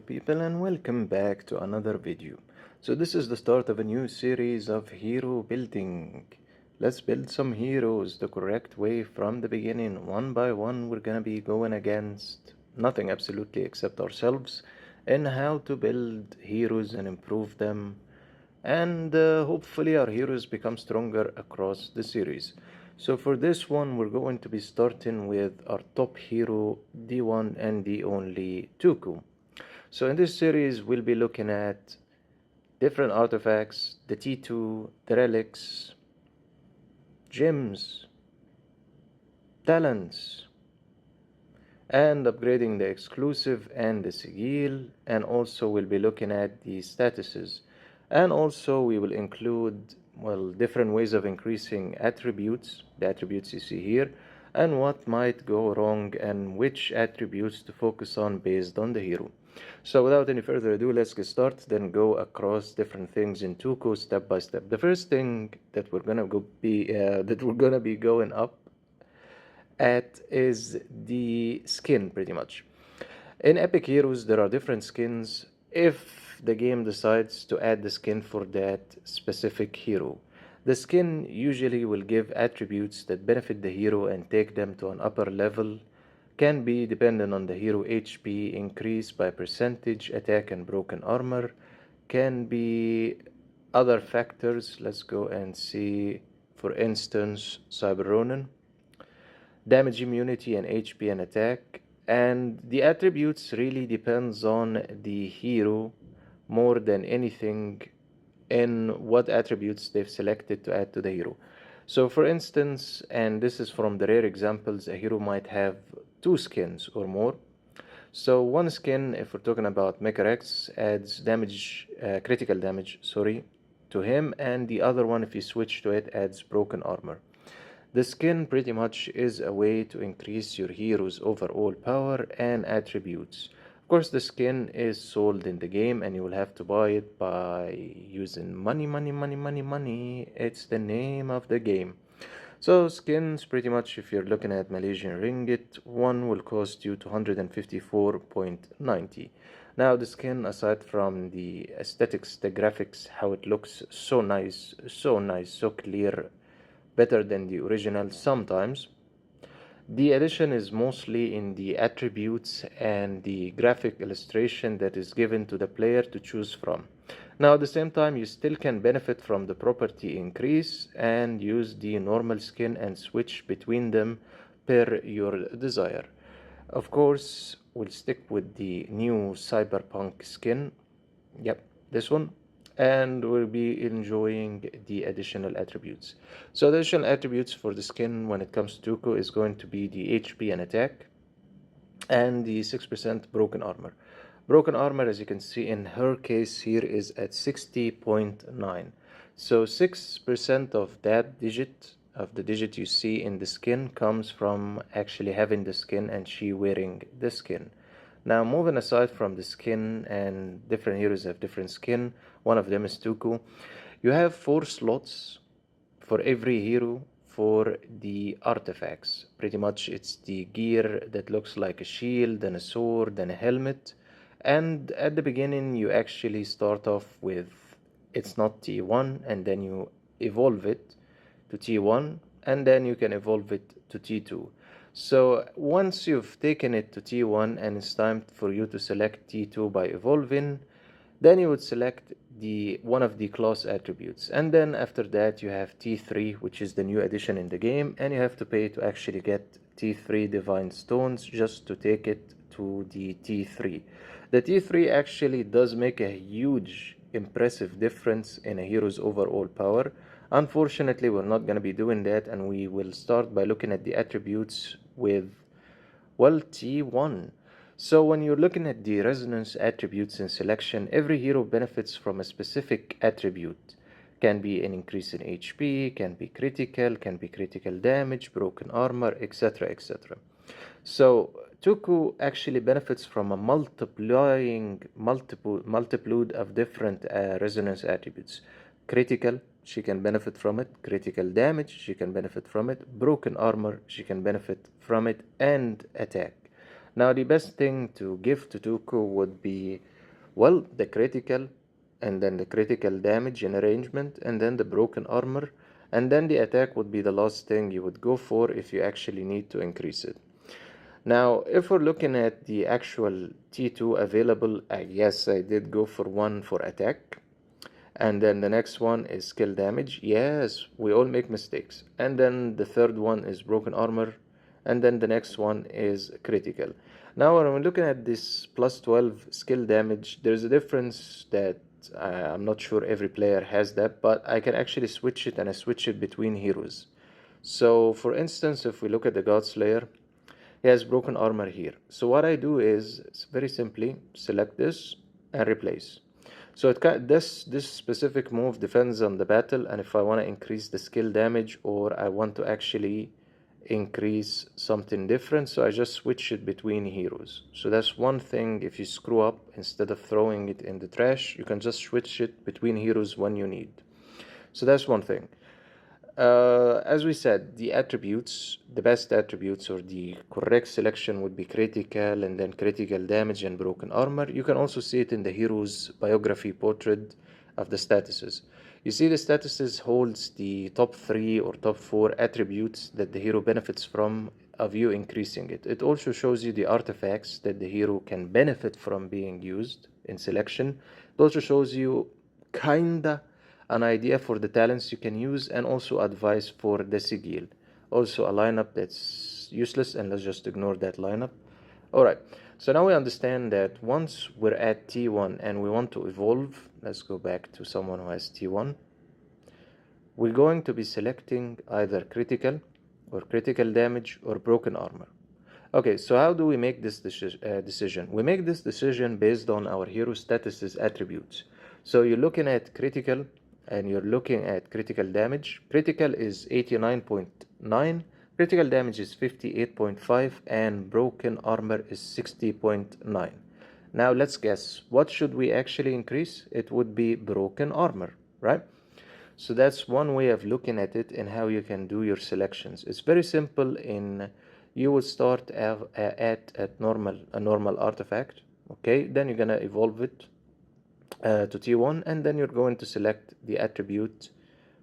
people, and welcome back to another video. So this is the start of a new series of hero building. Let's build some heroes the correct way from the beginning. One by one we're gonna be going against nothing absolutely except ourselves and how to build heroes and improve them, and hopefully our heroes become stronger across the series. So for this one we're going to be starting with our top hero, the one and the only Toko. So in this series we'll be looking at different artifacts, the T2, the relics, gems, talents, and upgrading the exclusive and the sigil, and also we'll be looking at the statuses, and also we will include different ways of increasing attributes, the attributes you see here, and what might go wrong and which attributes to focus on based on the hero. So without any further ado, let's get started, then go across different things in Tuco step by step. The first thing that we're gonna be going up at is the skin, pretty much. In Epic Heroes, there are different skins if the game decides to add the skin for that specific hero. The skin usually will give attributes that benefit the hero and take them to an upper level. Can be dependent on the hero HP increase by percentage, attack and broken armor. Can be other factors. Let's go and see, for instance, Cyber Ronin, damage immunity and HP and attack. And the attributes really depends on the hero more than anything in what attributes they've selected to add to the hero. So for instance, and this is from the rare examples, a hero might have two skins or more. So one skin, if we're talking about Mecha adds damage, critical damage, to him, and the other one, if you switch to it, adds broken armor. The skin pretty much is a way to increase your hero's overall power and attributes. Of course, the skin is sold in the game and you will have to buy it by using money. It's the name of the game. So skins, pretty much, if you're looking at Malaysian ringgit, one will cost you 254.90. Now the skin, aside from the aesthetics, the graphics, how it looks, so nice, so clear, better than the original sometimes. The addition is mostly in the attributes and the graphic illustration that is given to the player to choose from. Now at the same time, you still can benefit from the property increase and use the normal skin and switch between them per your desire. Of course, we'll stick with the new cyberpunk skin. Yep, this one. And we'll be enjoying the additional attributes. So the additional attributes for the skin when it comes to Tuco is going to be the HP and attack and the 6% broken armor. Broken armor, as you can see in her case here, is at 60.9. So 6% of that digit, of the digit you see in the skin, comes from actually having the skin and she wearing the skin. Now, moving aside from the skin, and different heroes have different skin, one of them is Tuco. You have 4 slots for every hero for the artifacts. Pretty much it's the gear that looks like a shield, and a sword, and a helmet. And at the beginning you actually start off with, it's not T1, and then you evolve it to T1, and then you can evolve it to T2. So once you've taken it to T1 and it's time for you to select T2 by evolving, then you would select one of the class attributes. And then after that you have T3, which is the new addition in the game, and you have to pay to actually get T3 Divine Stones just to take it to the T3. The T3 actually does make a huge, impressive difference in a hero's overall power. Unfortunately, we're not going to be doing that, and we will start by looking at the attributes with, T1. So when you're looking at the resonance attributes in selection, every hero benefits from a specific attribute. Can be an increase in HP, can be critical damage, broken armor, etc., etc. So Tuku actually benefits from a multitude of different resonance attributes. Critical, she can benefit from it. Critical damage, she can benefit from it. Broken armor, she can benefit from it. And attack. Now the best thing to give to Toko would be, well, the critical, and then the critical damage in arrangement, and then the broken armor, and then the attack would be the last thing you would go for if you actually need to increase it. Now, if we're looking at the actual T2 available, yes, I did go for one for attack. And then the next one is skill damage. Yes, we all make mistakes. And then the third one is broken armor. And then the next one is critical. Now, when we're looking at this plus 12 skill damage, there's a difference that I'm not sure every player has that, but I can actually switch it, and I switch it between heroes. So, for instance, if we look at the God Slayer, he has broken armor here. So what I do is very simply select this and replace. So this specific move depends on the battle, and if I want to increase the skill damage or I want to actually increase something different, so I just switch it between heroes. So that's one thing. If you screw up, instead of throwing it in the trash, you can just switch it between heroes when you need. So that's one thing. As we said, the attributes, the best attributes or the correct selection would be critical, and then critical damage and broken armor. You can also see it in the hero's biography portrait of the statuses. You see the statuses holds the top 3 or top 4 attributes that the hero benefits from of you increasing it. It also shows you the artifacts that the hero can benefit from being used in selection. It also shows you kinda an idea for the talents you can use, and also advice for the sigil. Also a lineup that's useless, and let's just ignore that lineup. Alright, so now we understand that once we're at T1 and we want to evolve, let's go back to someone who has T1. We're going to be selecting either critical or critical damage or broken armor. Okay, so how do we make this decision? We make this decision based on our hero status's attributes. So you're looking at critical, and you're looking at critical damage. Critical is 89.9, critical damage is 58.5, and broken armor is 60.9. Now let's guess, what should we actually increase? It would be broken armor, right? So that's one way of looking at it and how you can do your selections. It's very simple. You would start at a normal artifact, okay? Then you're gonna evolve it to T1, and then you're going to select the attribute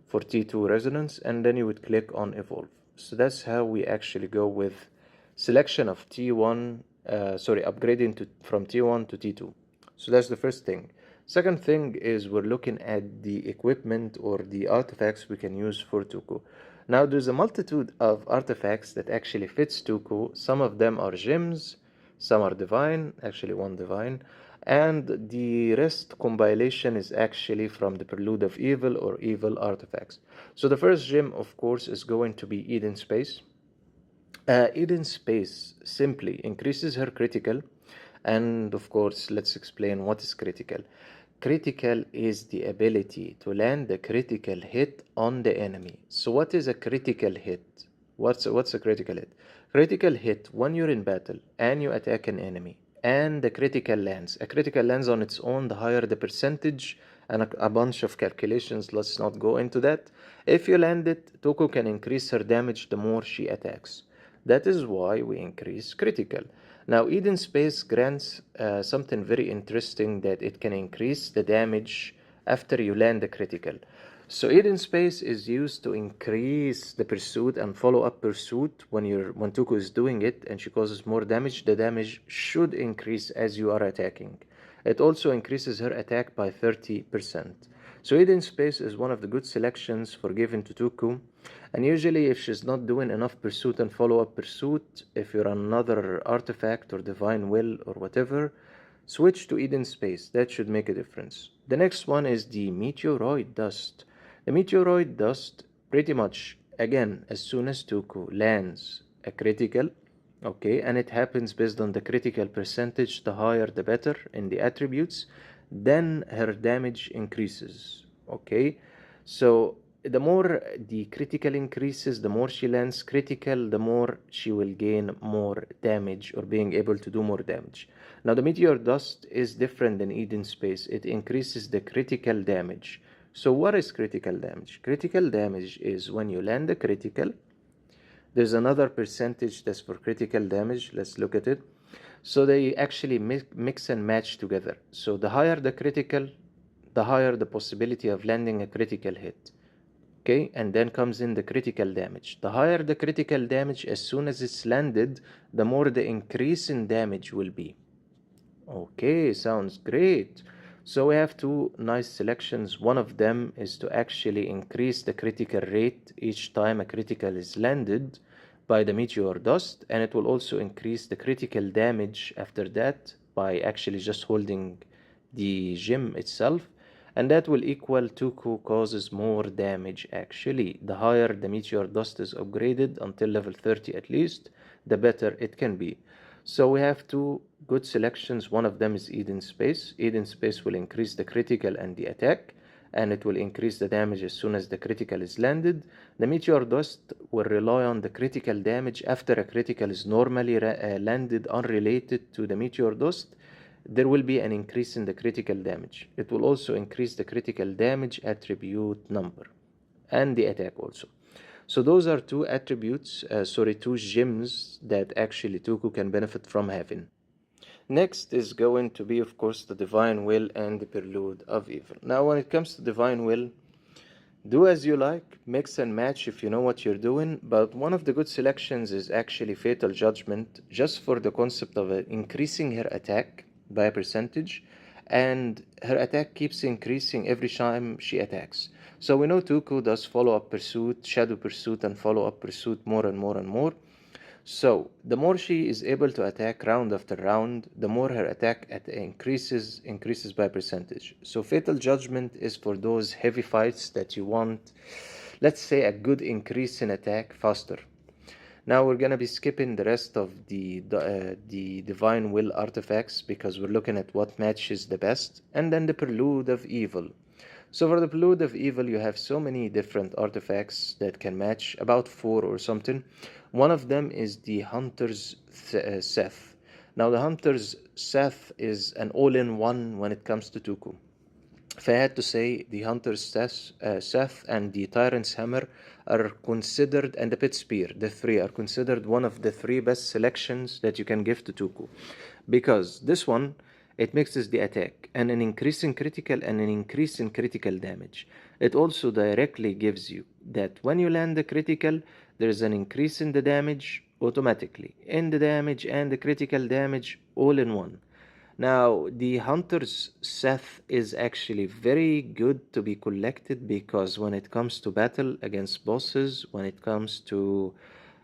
for T2 resonance, and then you would click on evolve. So that's how we actually go with selection of T1, upgrading from T1 to T2. So that's the first thing. Second thing is we're looking at the equipment or the artifacts we can use for Toko. Now there's a multitude of artifacts that actually fits Toko. Some of them are gems, some are divine, actually one divine, and the rest compilation is actually from the Prelude of Evil or Evil artifacts. So the first gem, of course, is going to be Eden Space. Eden Space simply increases her critical, and of course, let's explain what is critical. Critical is the ability to land a critical hit on the enemy. So what is a critical hit? What's a critical hit? Critical hit when you're in battle and you attack an enemy and the critical lands. A critical lands on its own, the higher the percentage, and a bunch of calculations. Let's not go into that. If you land it, Toko can increase her damage the more she attacks. That is why we increase critical. Now, Eden Space grants something very interesting, that it can increase the damage after you land the critical. So Eden Space is used to increase the pursuit and follow-up pursuit when Toko is doing it and she causes more damage. The damage should increase as you are attacking. It also increases her attack by 30%. So Eden Space is one of the good selections for giving to Toko. And usually if she's not doing enough pursuit and follow-up pursuit, if you're another artifact or divine will or whatever, switch to Eden Space. That should make a difference. The next one is the Meteoroid Dust. The Meteoroid Dust, pretty much, again, as soon as Toko lands a critical, okay, and it happens based on the critical percentage, the higher the better in the attributes, then her damage increases, okay? So the more the critical increases, the more she lands critical, the more she will gain more damage or being able to do more damage. Now the Meteor Dust is different than Eden Space. It increases the critical damage. So what is critical damage? Critical damage is when you land a critical. There's another percentage that's for critical damage. Let's look at it. So they actually mix and match together. So the higher the critical, the higher the possibility of landing a critical hit. Okay, and then comes in the critical damage. The higher the critical damage, as soon as it's landed, the more the increase in damage will be. Okay, sounds great. So we have two nice selections. One of them is to actually increase the critical rate each time a critical is landed by the meteor dust, and it will also increase the critical damage after that by actually just holding the gem itself, and that will equal Tuku causes more damage actually. The higher the meteor dust is upgraded until level 30 at least, the better it can be. So we have two good selections. One of them is Eden Space. Eden Space will increase the critical and the attack, and it will increase the damage as soon as the critical is landed. The Meteor Dust will rely on the critical damage after a critical is normally landed unrelated to the Meteor Dust. There will be an increase in the critical damage. It will also increase the critical damage attribute number and the attack also. So those are two attributes, two gems that actually Tuku can benefit from having. Next is going to be, of course, the Divine Will and the Prelude of Evil. Now, when it comes to Divine Will, do as you like, mix and match if you know what you're doing, but one of the good selections is actually Fatal Judgment, just for the concept of increasing her attack by a percentage, and her attack keeps increasing every time she attacks. So we know Tuku does follow-up pursuit, shadow pursuit, and follow-up pursuit more and more and more. So the more she is able to attack round after round, the more her attack increases by percentage. So Fatal Judgment is for those heavy fights that you want, let's say, a good increase in attack faster. Now we're gonna be skipping the rest of the Divine Will artifacts because we're looking at what matches the best, and then the Prelude of Evil. So for the Prelude of Evil, you have so many different artifacts that can match, about 4 or something. One of them is the Hunter's Seth. Now the Hunter's Seth is an all-in-one when it comes to Tuku. If I had to say, the Hunter's Seth and the Tyrant's Hammer are considered, and the Pit Spear, the three are considered one of the 3 best selections that you can give to Tuku. Because this one, it mixes the attack and an increase in critical and an increase in critical damage. It also directly gives you that when you land the critical, there's an increase in the damage automatically, in the damage and the critical damage all in one. Now, the Hunter's Seth is actually very good to be collected because when it comes to battle against bosses, when it comes to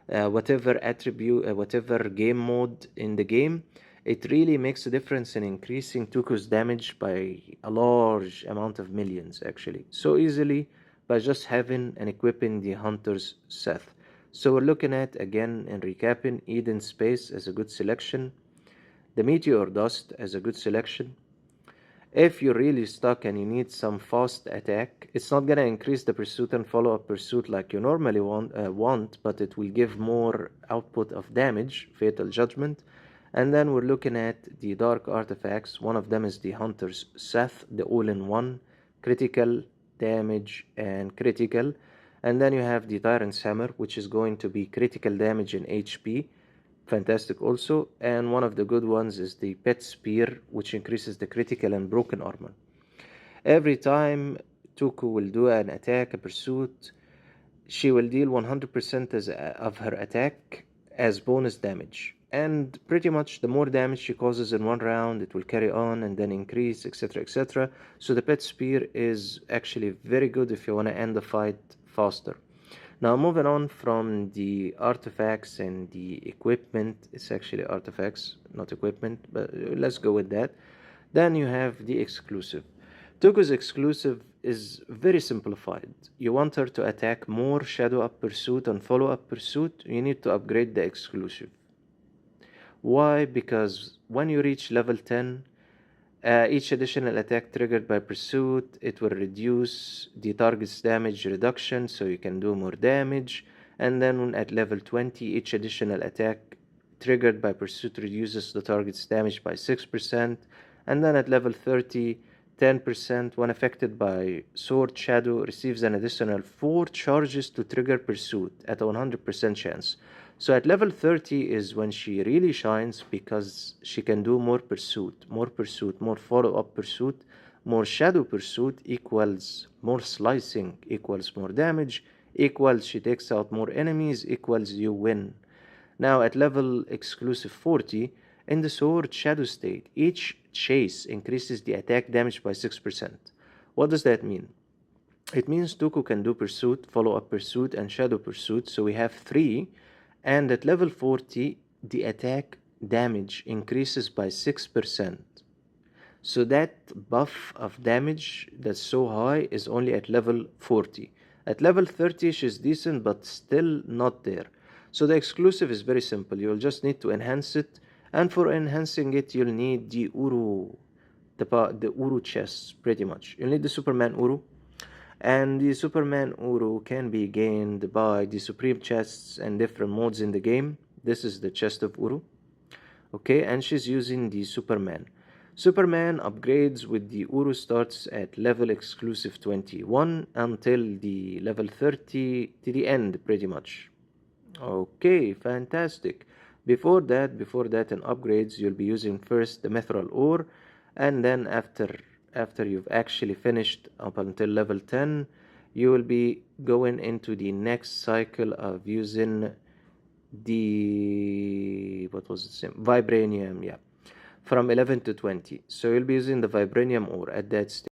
whatever attribute, whatever game mode in the game, it really makes a difference in increasing Tuku's damage by a large amount of millions, actually. So easily by just having and equipping the Hunter's Seth. So we're looking at, again, and recapping, Eden Space as a good selection, the Meteor Dust as a good selection. If you're really stuck and you need some fast attack, it's not going to increase the pursuit and follow-up pursuit like you normally want, but it will give more output of damage, Fatal Judgment. And then we're looking at the Dark Artifacts. One of them is the Hunter's Seth, the all-in-one, critical, damage, and critical. And then you have the Tyrant's Hammer, which is going to be critical damage in HP. Fantastic also. And one of the good ones is the Pet Spear, which increases the critical and broken armor. Every time Tuku will do an attack, a pursuit, she will deal 100% of her attack as bonus damage. And pretty much the more damage she causes in one round, it will carry on and then increase, etc., etc. So the Pet Spear is actually very good if you want to end the fight faster. Now moving on from the artifacts and the equipment, it's actually artifacts, not equipment, but let's go with that. Then you have the exclusive. Toku's exclusive is very simplified. You want her to attack more shadow up pursuit and follow up pursuit, you need to upgrade the exclusive. Why? Because when you reach level 10, each additional attack triggered by pursuit, it will reduce the target's damage reduction so you can do more damage. And then at level 20, each additional attack triggered by pursuit reduces the target's damage by 6%. And then at level 30, 10% when affected by Sword Shadow receives an additional 4 charges to trigger pursuit at a 100% chance. So at level 30 is when she really shines because she can do more pursuit, more follow-up pursuit, more shadow pursuit equals more slicing, equals more damage, equals she takes out more enemies, equals you win. Now at level exclusive 40, in the sword shadow state, each chase increases the attack damage by 6%. What does that mean? It means Toko can do pursuit, follow-up pursuit, and shadow pursuit, so we have 3. And at level 40, the attack damage increases by 6%. So that buff of damage that's so high is only at level 40. At level 30, she's decent, but still not there. So the exclusive is very simple. You'll just need to enhance it. And for enhancing it, you'll need the Uru, the Uru chests, pretty much. You'll need the Superman Uru. And the Superman Uru can be gained by the Supreme chests and different modes in the game. This is the chest of Uru. Okay, and she's using the Superman. Superman upgrades with the Uru starts at level exclusive 21 until the level 30 to the end pretty much. Okay, fantastic. Before that in upgrades, you'll be using first the Mithril Ore, and then after you've actually finished up until level 10, you will be going into the next cycle of using the Vibranium, yeah, from 11 to 20. So you'll be using the Vibranium Ore at that stage.